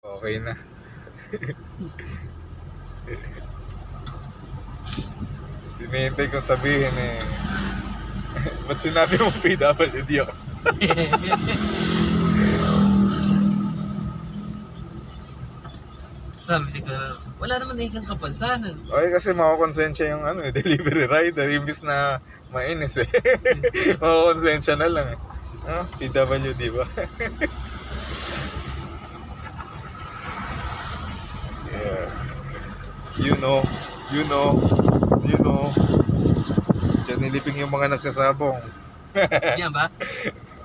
Okay na. Hinihintay kong sabihin eh. Ba't sinabi mo PWD ako? Sabi siguro, wala naman na ikang kapansanan. Okay, kasi makakonsensya yung delivery rider. Imbis na mainis eh. Makakonsensya na lang eh. PWD ba? Yes. You know. Diyan niliping yung mga nagsasabong. Yan ba?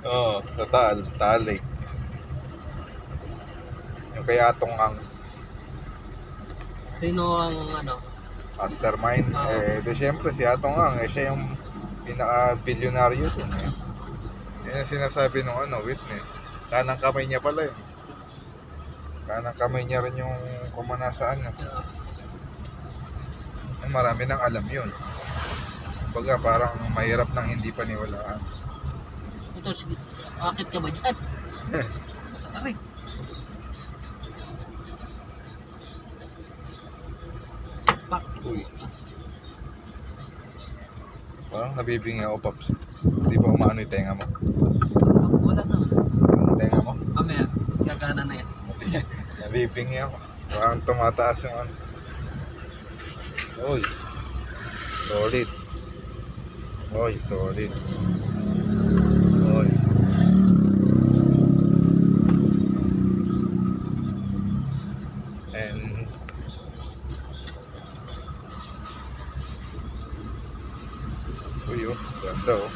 Oo, sa Taal Lake. Yung kay Atong ang Sino ang mastermind. De syempre si Atong ang siya yung pinaka-bilyonaryo dun eh. Yan ang sinasabi nung witness. Kanang kamay niya pala yun. Kanang kamay niya rin yung kumanasaan niya. Marami nang alam yun. Baga parang mahirap nang hindi paniwalaan. Ito, sige. Bakit ka ba dyan? Aray. Pak. Uy. Parang nabibingi ako, Pops. Hindi ba umano yung tenga mo? Wala naman. Yung tenga mo? Mamaya, gagana na yan. Nabibingi ako. Parang tumataas yung Uy. Solid. Uy, solid. Uy. And uy, ganda oh.